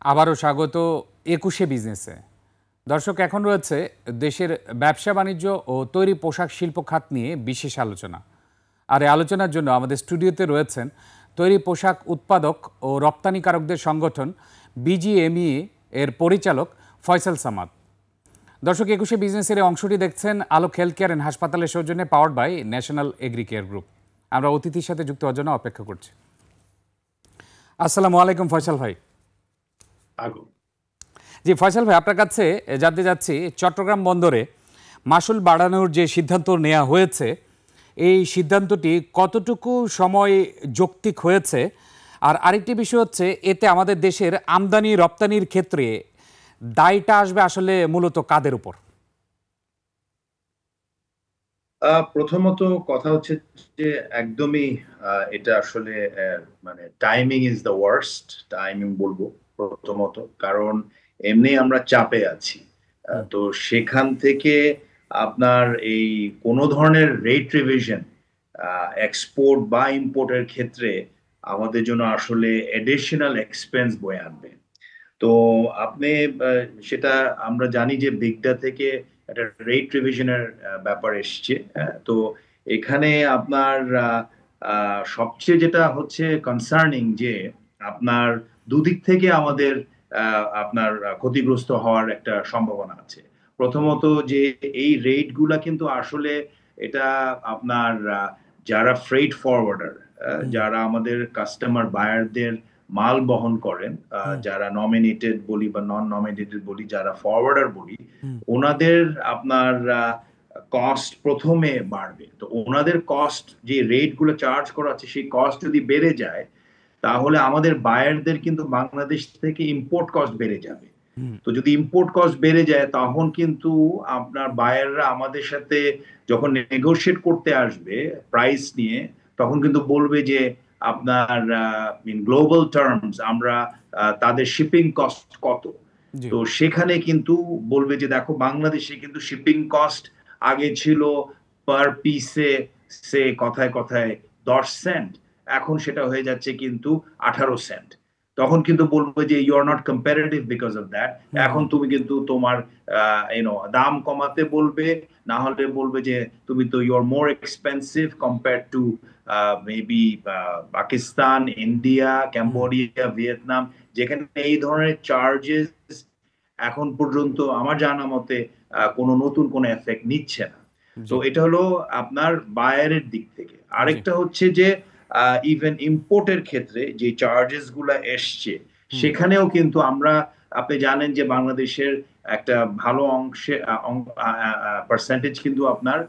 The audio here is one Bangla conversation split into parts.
আবারও স্বাগত ২১শে বিজনেসে। দর্শক, এখন রয়েছে দেশের ব্যবসা বাণিজ্য ও তৈরি পোশাক শিল্প খাত নিয়ে বিশেষ আলোচনা। আর এই আলোচনার জন্য আমাদের স্টুডিওতে রয়েছেন তৈরি পোশাক উৎপাদক ও রপ্তানিকারকদের সংগঠন বিজিএমইএ এর পরিচালক ফয়সাল সামাদ। দর্শক, ২১শে বিজনেসের এই অংশটি দেখছেন আলোক হেলথ কেয়ার অ্যান্ড হাসপাতালের সৌজন্যে, powered by national agri care group. আমরা অতিথির সাথে যুক্ত হওয়ার জন্য অপেক্ষা করছি। আসসালামু আলাইকুম ফয়সাল ভাই। জি ফয়সাল ভাই, আপনার কাছে জানতে যাচ্ছি, চট্টগ্রাম বন্দরে মাসুল বাড়ানোর যে সিদ্ধান্ত নেওয়া হয়েছে, এই সিদ্ধান্তটি কতটুকু সময় যৌক্তিক হয়েছে? আর আরেকটি বিষয় হচ্ছে, এতে আমাদের দেশের আমদানি রপ্তানির ক্ষেত্রে দায়টা আসবে আসলে মূলত কাদের উপর? প্রথমত কথা হচ্ছে যে একদমই এটা আসলে মানে timing is the worst timing বলবো প্রথমত, কারণ এমনি আমরা চাপে আছি। তো সেখান থেকে আপনার এই কোনো ধরনের রেট রিভিশন এক্সপোর্ট বা ইম্পোর্টের ক্ষেত্রে আমাদের জন্য আসলে এডিশনাল এক্সপেন্স বয়ে আনবে। তো আপনি সেটা আমরা জানি যে বিগডা থেকে একটা রেট রিভিশনের ব্যাপার এসছে। তো এখানে আপনার সবচেয়ে যেটা হচ্ছে কনসার্নিং যে আপনার দুদিক থেকে আমাদের আপনার ক্ষতিগ্রস্ত হওয়ার একটা সম্ভাবনা আছে। প্রথমত যে এই রেট গুলা কিন্তু আসলে এটা আপনার যারা ফ্রেট ফরওয়ার্ডার, যারা আমাদের কাস্টমার বায়ারদের মাল বহন করেন, যারা নমিনেটেড বলি বা নন নমিনেটেড বলি, যারা ফরওয়ার্ডার বলি, ওনাদের আপনার কস্ট প্রথমে বাড়বে। তো ওনাদের কস্ট যে রেট গুলো চার্জ করা আছে, সেই কস্ট যদি বেড়ে যায়, তাহলে আমাদের বায়ারদের কিন্তু বাংলাদেশ থেকে ইম্পোর্ট কস্ট বেড়ে যাবে। তো যদি ইম্পোর্ট কস্ট বেড়ে যায়, তখন কিন্তু আপনার বায়াররা আমাদের সাথে যখন নেগোশিয়েট করতে আসবে প্রাইস নিয়ে, তখন কিন্তু বলবে যে আপনার ইন গ্লোবাল টার্মস আমরা তাদের শিপিং কস্ট কত। তো সেখানে কিন্তু বলবে যে দেখো, বাংলাদেশে কিন্তু শিপিং কস্ট আগে ছিল পার পিসে সে কথায় কথায় 10 সেন্ট, এখন সেটা হয়ে যাচ্ছে কিন্তু 18 সেন্ট। তখন কিন্তু বলবে যে you are not comparative because of that. এখন তুমি কিন্তু তোমার দাম কমাতে বলবে, না হলে বলবে যে তুমি তো you are more expensive compare to maybe Pakistan, India, Cambodia, Vietnam, যেখানে এই ধরনের চার্জেস এখন পর্যন্ত আমার জানা মতে কোনো নতুন কোনো এফেক্ট নিচ্ছে না। তো এটা হলো আপনার বায়ারের দিক থেকে। আরেকটা হচ্ছে যে ইভেন ইম্পোর্টের ক্ষেত্রে যে চার্জেস গুলা এসছে, সেখানেও কিন্তু আমরা, আপনি জানেন যে বাংলাদেশের একটা ভালো অংশে পার্সেন্টেজ কিন্তু আপনার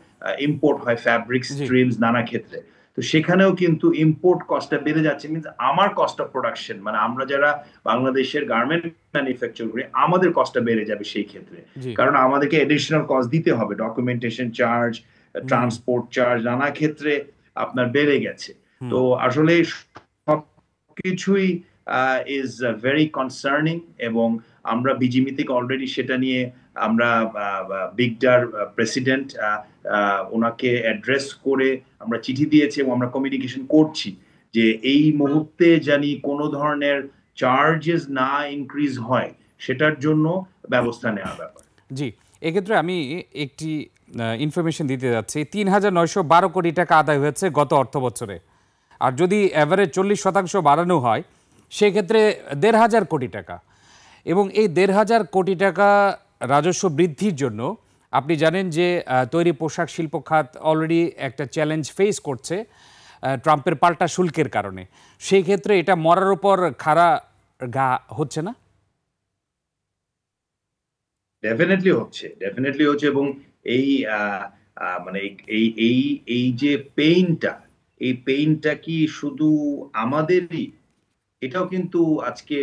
ইম্পোর্ট হয়, ফ্যাব্রিক্স, ট্রিমস, নানা ক্ষেত্রে। তো সেখানেও কিন্তু ইম্পোর্ট কস্টটা বেড়ে যাচ্ছে। মিন্স আমার কস্ট অফ প্রোডাকশন, মানে আমরা যারা বাংলাদেশের গার্মেন্ট ম্যানুফ্যাকচার করি, আমাদের কস্টটা বেড়ে যাবে সেই ক্ষেত্রে, কারণ আমাদেরকে এডিশনাল কস্ট দিতে হবে, ডকুমেন্টেশন চার্জ, ট্রান্সপোর্ট চার্জ, নানা ক্ষেত্রে আপনার বেড়ে গেছে। তো আসলে সবকিছুই ইজ ভেরি কনসার্নিং, এবং আমরা বিজিএমইএ থেকে অলরেডি সেটা নিয়ে আমরা বিগডার প্রেসিডেন্ট ওনাকে অ্যাড্রেস করে আমরা চিঠি দিয়েছি এবং আমরা কমিউনিকেশন করছি যে এই মুহূর্তে জানি কোনো ধরনের চার্জেস না ইনক্রিজ হয়, সেটার জন্য ব্যবস্থা নেওয়ার ব্যাপার। জি, এক্ষেত্রে আমি একটি ইনফরমেশন দিতে যাচ্ছি। ৩,৯১২ কোটি টাকা আদায় হয়েছে গত অর্থ বছরে। আর যদি অ্যাভারেজ 40% বাড়ানো হয়, সেক্ষেত্রে ১,৫০০ কোটি টাকা। এবং এই ১,৫০০ কোটি টাকা রাজস্ব বৃদ্ধির জন্য আপনি জানেন যে তৈরি পোশাক শিল্প খাত অলরেডি একটা চ্যালেঞ্জ ফেস করছে ট্রাম্পের পাল্টা শুল্কের কারণে। সেই ক্ষেত্রে এটা মরার উপর খাড়া ঘা হচ্ছে না? ডেফিনেটলি হচ্ছে, ডেফিনেটলি হচ্ছে। এবং এই মানে এই এই এই যে পেইনটা, এই পেইনটা কি শুধু আমাদেরই? এটাও কিন্তু আজকে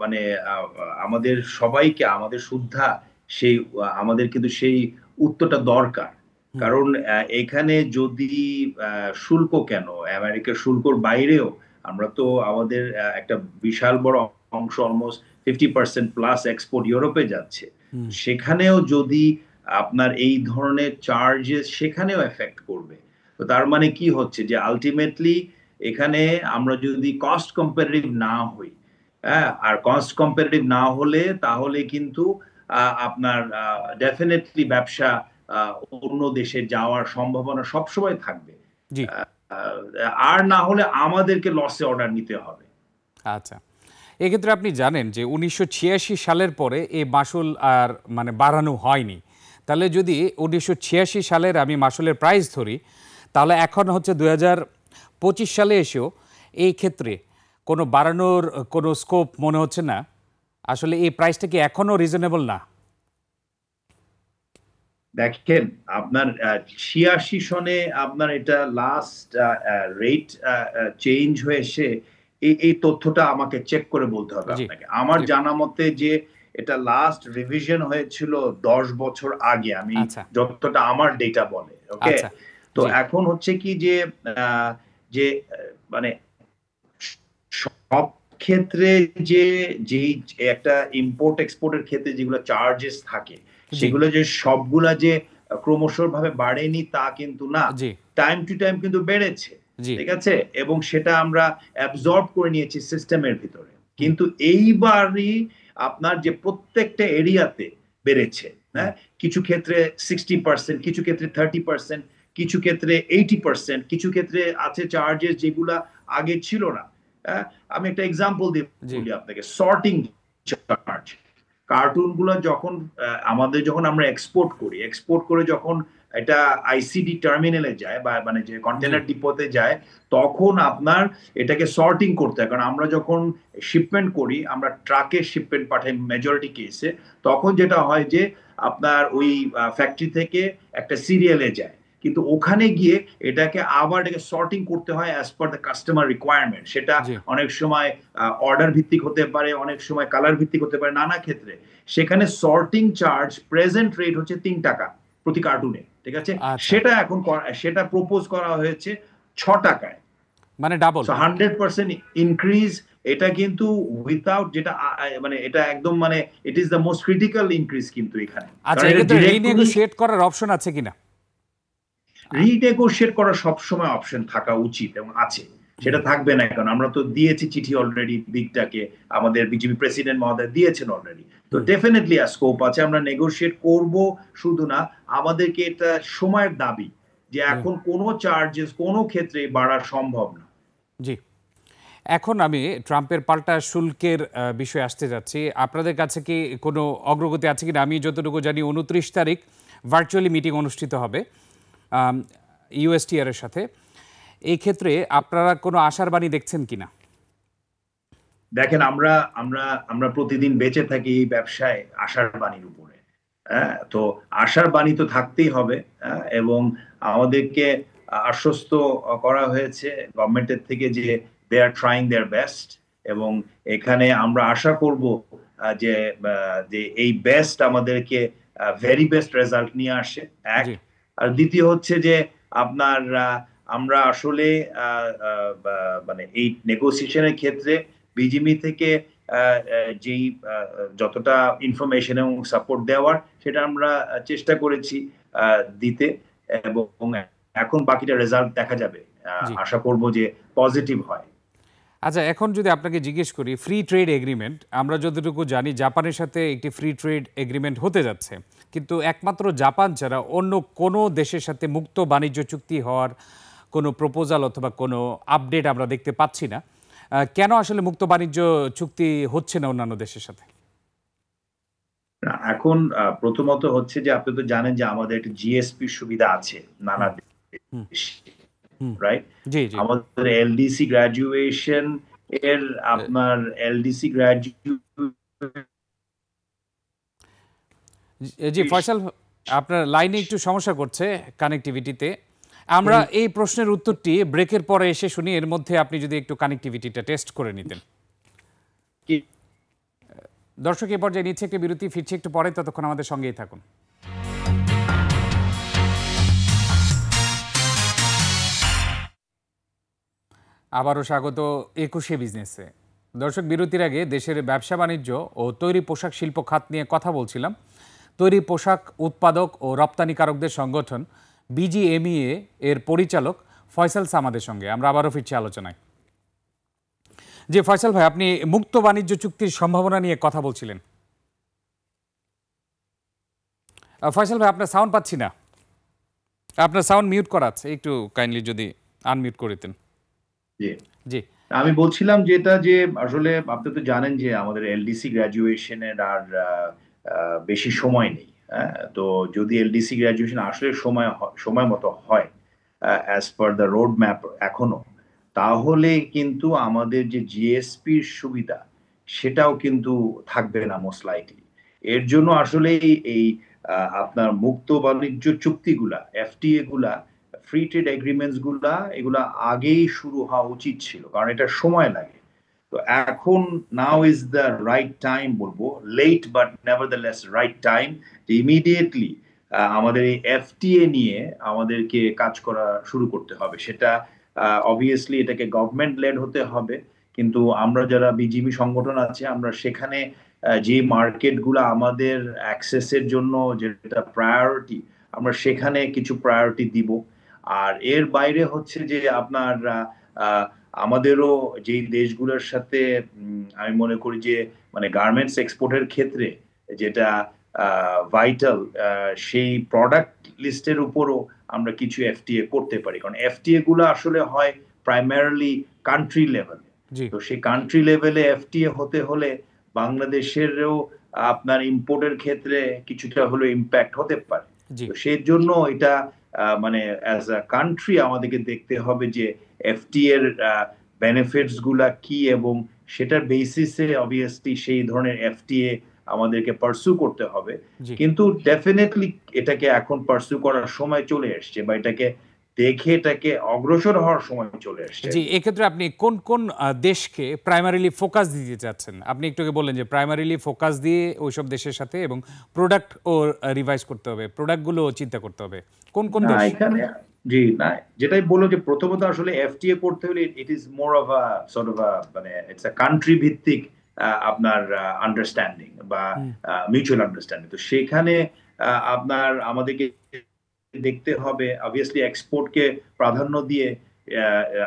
মানে আমাদের সবাইকে, আমাদের শুদ্ধা সেই আমাদের কিন্তু সেই উত্তরটা দরকার। কারণ এখানে যদি শুল্ক কেন, আমেরিকার শুল্কর বাইরেও আমরা তো আমাদের একটা বিশাল বড় অংশ, অলমোস্ট 50% প্লাস এক্সপোর্ট ইউরোপে যাচ্ছে। সেখানেও যদি আপনার এই ধরনের চার্জেস সেখানেও এফেক্ট করবে, তো তার মানে কি হচ্ছে যে আলটিমেটলি এখানে আমরা যদি কস্ট কম্পারেটিভ না হই, হ্যাঁ, আর কস্ট কম্পারেটিভ না হলে তাহলে কিন্তু আপনার ডেফিনেটলি ব্যবসা অন্য দেশে যাওয়ার সম্ভাবনা সবসময় থাকবে। জি। আর না হলে আমাদেরকে লসে অর্ডার নিতে হবে। আচ্ছা, এক্ষেত্রে আপনি জানেন যে ১৯৮৬ সালের পরে এই মাসুল আর মানে বাড়ানো হয়নি। তাহলে যদি ১৯৮৬ সালের আমি মাসুলের প্রাইস ধরি, তাহলে এখন হচ্ছে ২০২৫ সালে এসেও এই ক্ষেত্রে কোনো বাড়ানোর কোনো স্কোপ মনে হচ্ছে না। আসলে এই প্রাইসটা কি এখনও রিজনেবল না? দেখেন, আপনার ৮৬ সনে আপনার এটা লাস্ট রেট চেঞ্জ হয়েছে, এই তথ্যটা আমাকে চেক করে বলতে হবে জি, আপনাকে। আমার জি। জানা মতে যে এটা লাস্ট রিভিশন হয়েছিল ১০ বছর আগে, আমি আচ্ছা, যতটা আমার ডেটা বলে। ওকে, আচ্ছা। তো জি, এখন হচ্ছে কি যে আহ, যে মানে সব ক্ষেত্রে যে যেই একটা ইম্পোর্ট এক্সপোর্টের ক্ষেত্রে যেগুলো চার্জেস থাকে, জি, সেগুলো যে সবগুলা যে ক্রমশ ভাবে বাড়েনি তা কিন্তু না। জি, টাইম টু টাইম কিন্তু বেড়েছে, জি। ঠিক আছে, এবং সেটা আমরা অ্যাবজর্ব করে নিয়েছি সিস্টেমের ভিতরে। হুম, কিন্তু এইবারই আপনার যে প্রত্যেকটা এরিয়াতে বেড়েছে, হুম। হ্যাঁ, কিছু ক্ষেত্রে 60%, কিছু ক্ষেত্রে 30%, কিছু ক্ষেত্রে 80%, কিছু ক্ষেত্রে আছে চার্জেস যেগুলা আগে ছিল না। হ্যাঁ, আমি একটা এক্সাম্পল দিয়ে জি, বলি আপনাকে। সর্টিং চার্জ, কার্টুন গুলো যখন আমাদের যখন আমরা এক্সপোর্ট করি, এক্সপোর্ট করে যখন এটা আইসিডি টার্মিনালে যায় বা মানে যে জি, কন্টেনার ডিপোতে যায়, তখন আপনার এটাকে সর্টিং করতে হয়। কারণ আমরা যখন শিপমেন্ট করি, আমরা ট্রাকে শিপমেন্ট পাঠাই মেজরিটি কেসে, তখন যেটা হয় যে আপনার ওই ফ্যাক্টরি থেকে একটা সিরিয়ালে যায়, কিন্তু ওখানে গিয়ে এটাকে আবার এটাকে সর্টিং করতে হয় as per the customer requirement. সেটা জি। অনেক সময় অর্ডার ভিত্তিক হতে পারে, অনেক সময় কালার ভিত্তিক হতে পারে, নানা ক্ষেত্রে। সেখানে সর্টিং চার্জ প্রেজেন্ট রেট হচ্ছে ৩ টাকা প্রতি কার্টুনে, ঠিক আছে। আচ্ছা। সেটা এখন সেটা প্রপোজ করা হয়েছে ৬ টাকায়। মানে ডাবল। So ১০০% increase. এটা কিন্তু উইথাউট যেটা মানে এটা একদম মানে it is the most critical increase কিন্তু এখানে। আচ্ছা, কারণ এটা এক্ষেত্রে ডিরেক্টলি রিনেগোশিয়েট করার অপশন আছে কিনা? রিনেগোশিয়েট করার সবসময় অপশন থাকা উচিত এবং আছে। সেটা থাকবে না কারণ আমরা তো দিয়েছি চিঠি অলরেডি বিগটাকে, আমাদের বিজেপি প্রেসিডেন্ট মহোদয় দিয়েছেন অলরেডি। তো হুম, ডেফিনেটলি স্কোপ আছে, আমরা নেগোশিয়েট করব। শুধু না, আমাদেরকে এটা সময়ের দাবি যে জি, এখন কোনো চার্জেস কোনো ক্ষেত্রে বাড়া সম্ভব না। জি। এখন আমি ট্রাম্পের পাল্টা শুল্কের বিষয়ে আসতে যাচ্ছি। আপনাদের কাছে কি কোনো অগ্রগতি আছে কিনা? আমি যতটুকু জানি ২৯ তারিখ ভার্চুয়ালি মিটিং অনুষ্ঠিত হবে ইউএসটিআর এর সাথে। এই ক্ষেত্রে আপনারা কোনো আশার বাণী দেখছেন কিনা? দেখেন, আমরা আমরা আমরা প্রতিদিন বেঁচে থাকি এই ব্যবসায় আশার বাণীর উপরে। হ্যাঁ, তো আশার বাণী তো থাকতেই হবে। হ্যাঁ, এবং আমাদেরকে আশ্বস্ত করা হয়েছে গভর্নমেন্টের থেকে যে দে আর ট্রাইং দেয়ার বেস্ট, এবং এখানে আমরা আশা করব যে এই বেস্ট আমাদেরকে ভেরি বেস্ট রেজাল্ট নিয়ে আসে, এক। জি, আর দ্বিতীয় হচ্ছে যে আপনার আমরা আসলে মানে এই নেগোসিয়েশনের ক্ষেত্রে বিজিএমই থেকে যেই যতটা ইনফরমেশন এবং সাপোর্ট দেওয়ার, সেটা আমরা চেষ্টা করেছি দিতে, এবং এখন বাকিটা রেজাল্ট দেখা যাবে। জি। আশা করব যে পজিটিভ হয়। আচ্ছা, এখন যদি আপনাকে জিজ্ঞেস করি ফ্রি ট্রেড এগ্রিমেন্ট, আমরা যতটুকু জানি জাপানের সাথে একটি ফ্রি ট্রেড এগ্রিমেন্ট হতে যাচ্ছে। কিন্তু একমাত্র জাপান ছাড়া অন্য কোনো দেশের সাথে মুক্ত বাণিজ্য চুক্তি হওয়ার কোনো প্রপোজাল অথবা কোনো আপডেট আমরা দেখতে পাচ্ছি না। কেন আসলে মুক্ত বাণিজ্য চুক্তি হচ্ছে না অন্যান্য দেশের সাথে? না, এখন প্রথমত হচ্ছে যে আপনি তো জানেন যে আমাদের একটা জিএসপি সুবিধা আছে নানা হুম, হুম, দেশে, হুম। রাইট? জি, জি। আমাদের এলডিসি গ্রাজুয়েশন এর, আপনার এলডিসি গ্রাজুয়েশন জি, ফয়সাল, আপনার লাইনে একটু সমস্যা করছে কানেক্টিভিটিতে। আমরা এই প্রশ্নের উত্তরটি ব্রেকের পরে এসে শুনি। এর মধ্যে আপনি যদি একটু কানেক্টিভিটিটা টেস্ট করে নিতেন। কি দর্শক, এ পর্যায়ে নিচ্ছে একটি বিরতি, ফিরছে একটু পরে, ততক্ষণ আমাদের সঙ্গেই থাকুন। আবারও স্বাগত ২১শে বিজনেসে। দর্শক, বিরতির আগে দেশের ব্যবসা বাণিজ্য ও তৈরি পোশাক শিল্প খাত নিয়ে কথা বলছিলাম। তৈরি পোশাক উৎপাদক ও রপ্তানিকারকদের সংগঠন বিজিএমইএ এর পরিচালক ফয়সাল সামাদের সঙ্গে আমরা আবারও ফিরছি আলোচনায়। জি ফয়সাল ভাই, আপনি মুক্ত বাণিজ্য চুক্তির সম্ভাবনা নিয়ে কথা বলছিলেন। ফয়সাল ভাই, আপনার সাউন্ড পাচ্ছি না, আপনার সাউন্ড মিউট করা আছে, একটু কাইন্ডলি যদি আনমিউট করে দিতেন। জি, জি আমি বলছিলাম যেটা যে আসলে আপনি তো জানেন যে আমাদের এলডিসি গ্রাজুয়েশনের আর বেশি সময় নেই। হ্যাঁ, তো যদি এলডিসি গ্রাজুয়েশন আসলে সময় মতো হয় as per the road map এখনো, তাহলে কিন্তু আমাদের যে জিএসপির সুবিধা সেটাও কিন্তু থাকবে না মোস্ট লাইকলি। এর জন্য আসলে এই আপনার মুক্ত বাণিজ্য চুক্তিগুলা, এফটিএ গুলা, ফ্রি ট্রেড এগ্রিমেন্টস গুলা, এগুলা আগেই শুরু হওয়া উচিত ছিল, কারণ এটা সময় লাগে। তো এখন now is the right time বলবো, লেট বাট নেভারদারলেস রাইট টাইম, যে ইমিডিয়েটলি আমাদের এই এফটিএ নিয়ে আমাদেরকে কাজ করা শুরু করতে হবে। সেটা অবভিয়াসলি এটাকে গভর্নমেন্ট লেড হতে হবে, কিন্তু আমরা যারা বিজিবি সংগঠন আছে, আমরা সেখানে যে মার্কেট গুলো আমাদের অ্যাক্সেসের জন্য যেটা প্রায়োরিটি, আমরা সেখানে কিছু প্রায়োরিটি দিব। আর এর বাইরে হচ্ছে যে আপনার আমাদেরও যেই দেশগুলোর সাথে আমি মনে করি যে মানে গার্মেন্টস এক্সপোর্টের ক্ষেত্রে যেটা ভাইটাল, সেই প্রোডাক্ট লিস্টের উপরও আমরা কিছু এফটিএ করতে পারি, কারণ এফটিএ গুলো আসলে হয় প্রাইমারিলি কান্ট্রি লেভেলে। জি তো সেই কান্ট্রি লেভেলে এফটিএ হতে হলে বাংলাদেশেরও আপনার ইম্পোর্টের ক্ষেত্রে কিছুটা হলো ইম্প্যাক্ট হতে পারে। জি তো সেই জন্য এটা মানে অ্যাজ আ কান্ট্রি আমাদেরকে দেখতে হবে যে এফটিএ এর বেনিফিটস গুলা কি, এবং সেটার বেসিসে অবভিয়াসলি সেই ধরনের এফটিএ আমাদেরকে পার্সু করতে হবে। জি কিন্তু ডেফিনেটলি এটাকে এখন পার্সু করার সময় চলে এসছে, বা এটাকে অগ্রসর হওয়ার সময় চলে এসছে। জি এক্ষেত্রে আপনি কোন কোন দেশকে প্রাইমারিলি ফোকাস দিতে চাচ্ছেন? আপনি একটু আগে বললেন যে প্রাইমারিলি ফোকাস দিয়ে ওইসব দেশের সাথে, এবং প্রোডাক্ট ও রিভাইজ করতে হবে, প্রোডাক্টগুলো চিন্তা করতে হবে। কোন কোন না দেশ? এখানে, জি না, যেটাই বললো যে প্রথমত আসলে এফটিএ করতে হলে it is more of a sort of a মানে ইটস আ কান্ট্রি ভিত্তিক আপনার আন্ডারস্ট্যান্ডিং বা হুম, মিউচুয়াল আন্ডারস্ট্যান্ডিং। তো সেখানে আমাদেরকে দেখতে হবে অবভিয়াসলি এক্সপোর্টকে প্রাধান্য দিয়ে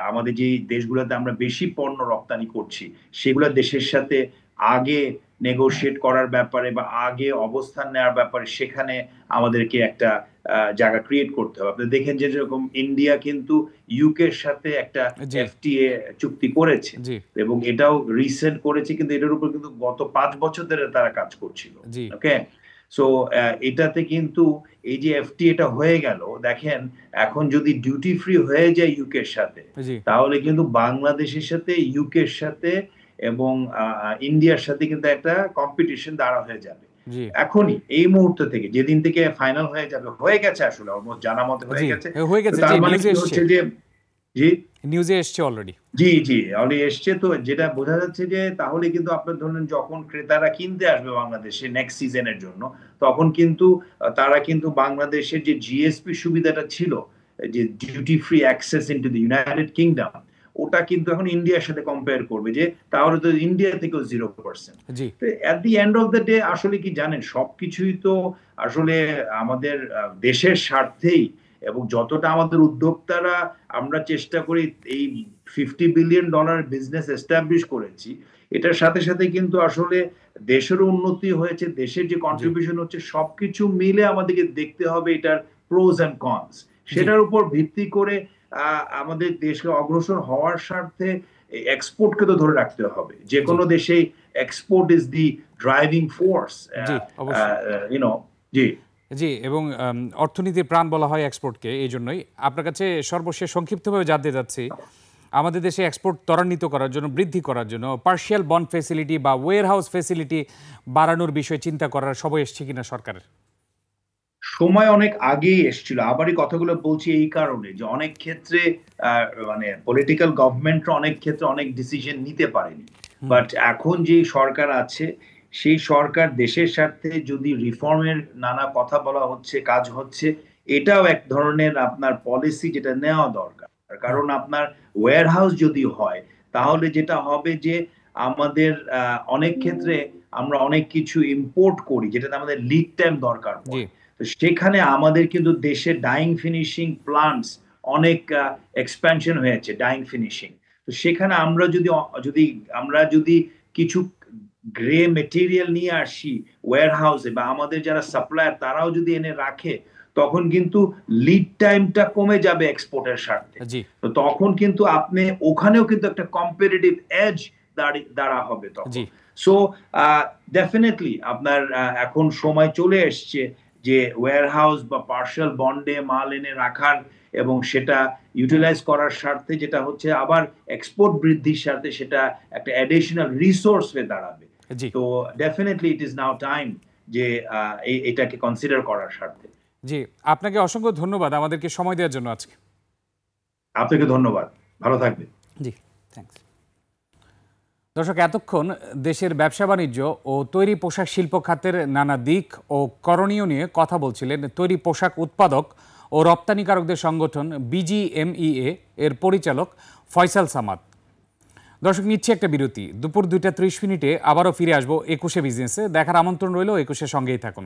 আমাদের যে দেশগুলোতে আমরা বেশি পণ্য রপ্তানি করছি সেগুলো দেশের সাথে আগে নেগোশিয়েট করার ব্যাপারে বা আগে অবস্থান নেওয়ার ব্যাপারে সেখানে আমাদেরকে একটা জায়গা ক্রিয়েট করতে হবে। আপনি দেখেন যে যেরকম ইন্ডিয়া কিন্তু ইউকের সাথে একটা জি এফটিএ চুক্তি করেছে, জি এবং এটাও রিসেন্ট করেছে, কিন্তু এটার উপর কিন্তু গত 5 বছর ধরে তারা কাজ করছিল। জি ওকে, সো এটাতে কিন্তু এই যে এফটিএটা হয়ে গেল, দেখেন এখন যদি ডিউটি ফ্রি হয়ে যায় ইউকের সাথে, জি তাহলে কিন্তু বাংলাদেশের সাথে ইউকের সাথে এবং ইন্ডিয়ার সাথে কিন্তু একটা কম্পিটিশন দাঁড়া হয়ে যাবে জি এখনই, এই মুহূর্ত থেকে, যেদিন থেকে ফাইনাল হয়ে যাবে, হয়ে গেছে আসলে অলমোস্ট জানা মতে জি হয়ে গেছে। হয়ে তো গেছে। জি তার মানে নিউজে কি এসছে, হচ্ছে যে, জি নিউজে এসছে অলরেডি। জি জি অলরেডি এসছে। তো যেটা বোঝা যাচ্ছে যে তাহলে কিন্তু আপনার ধরুন যখন ক্রেতারা কিনতে আসবে বাংলাদেশে নেক্সট সিজনের জন্য, তখন কিন্তু তারা কিন্তু বাংলাদেশের যে জিএসপি সুবিধাটা ছিল, যে duty free access into the United kingdom, ওটা কিন্তু এখন ইন্ডিয়ার সাথে কম্পেয়ার করবে, যে তাহলে তো ইন্ডিয়া থেকেও 0%। জি তো at the end of the day আসলে কি জানেন, সবকিছুই তো আসলে আমাদের দেশের স্বার্থেই, এবং যতটা আমাদের উদ্যোক্তারা আমরা চেষ্টা করি এই $50 বিলিয়ন বিজনেস এস্টাবলিশ করেছি, এটার সাথে সাথে কিন্তু আসলে দেশেরও উন্নতি হয়েছে, দেশের যে জি কন্ট্রিবিউশন হচ্ছে, সবকিছু মিলে আমাদেরকে দেখতে হবে এটার প্রোজ এন্ড কনস। জি সেটার উপর ভিত্তি করে আমাদের দেশকে অগ্রসর হওয়ার স্বার্থে এক্সপোর্টকে তো ধরে রাখতে হবে। যে জি কোনো দেশেই export is the driving force, জি অবশ্যই। ইউনো। জি, জি এবং অর্থনীতির প্রাণ বলা হয় এক্সপোর্টকে, এই জন্যই আপনার কাছে সর্বশেষ সংক্ষিপ্তভাবে জানতে চাচ্ছি, আমাদের দেশে এক্সপোর্ট ত্বরান্বিত করার জন্য, বৃদ্ধি করার জন্য পার্শিয়াল বন্ড ফেসিলিটি বা ওয়্যার হাউস ফেসিলিটি বাড়ানোর বিষয়ে চিন্তা করার সময় এসছে কিনা সরকারের? সময় অনেক আগেই এসেছিল। আবার এই কথাগুলো বলছি এই কারণে যে অনেক ক্ষেত্রে মানে পলিটিক্যাল গভর্নমেন্টরা অনেক ক্ষেত্রে অনেক ডিসিশন নিতে পারেনি। হুম বাট এখন যে সরকার আছে, সেই সরকার দেশের স্বার্থে যদি রিফর্মের নানা কথা বলা হচ্ছে, কাজ হচ্ছে, এটাও এক ধরনের আপনার পলিসি যেটা নেওয়া দরকার। হুম কারণ আপনার ওয়্যার হাউস যদি হয়, তাহলে যেটা হবে যে আমাদের অনেক ক্ষেত্রে আমরা অনেক কিছু ইম্পোর্ট করি যেটাতে আমাদের লিড টাইম দরকার জি পড়ে। তো সেখানে আমাদের কিন্তু দেশে ডাইং ফিনিশিং প্লান্টস অনেক এক্সপ্যানশন হয়েছে, ডাইং ফিনিশিং। তো তো সেখানে আমরা যদি কিছু গ্রে মেটেরিয়াল নিয়ে আসি ওয়্যার হাউসে, বা আমাদের যারা সাপ্লায়ার তারাও যদি এনে রাখে, তখন কিন্তু লিড টাইমটা কমে যাবে এক্সপোর্টের স্বার্থে। জি তো তখন কিন্তু আপনি ওখানেও কিন্তু একটা কম্পিটিটিভ এজ দাঁড়া হবে তখন। জি সো ডেফিনেটলি আপনার এখন সময় চলে এসছে যে ওয়্যার হাউস বা পার্শাল বন্ডে মাল এনে রাখার এবং সেটা ইউটিলাইজ করার স্বার্থে, যেটা হচ্ছে আবার এক্সপোর্ট বৃদ্ধির স্বার্থে সেটা একটা অ্যাডিশনাল রিসোর্স হয়ে দাঁড়াবে। জি তো definitely it is now time যে এটাকে কনসিডার করার স্বার্থে। জি আপনাকে অসংখ্য ধন্যবাদ আমাদেরকে সময় দেওয়ার জন্য আজকে। আপনাকে ধন্যবাদ, ভালো থাকবেন। জি থ্যাংকস। দর্শক, এতক্ষণ দেশের ব্যবসা বাণিজ্য ও তৈরি পোশাক শিল্প খাতের নানা দিক ও করণীয় নিয়ে কথা বলছিলেন তৈরি পোশাক উৎপাদক ও রপ্তানিকারকদের সংগঠন বিজিএমইএ এর পরিচালক ফয়সাল সামাদ। দর্শক, নিচ্ছে একটা বিরতি। দুপুর 2টা 30 মিনিটে আবারও ফিরে আসবো 21শে বিজনেসে। দেখার আমন্ত্রণ রইল, 21শে সঙ্গেই থাকুন।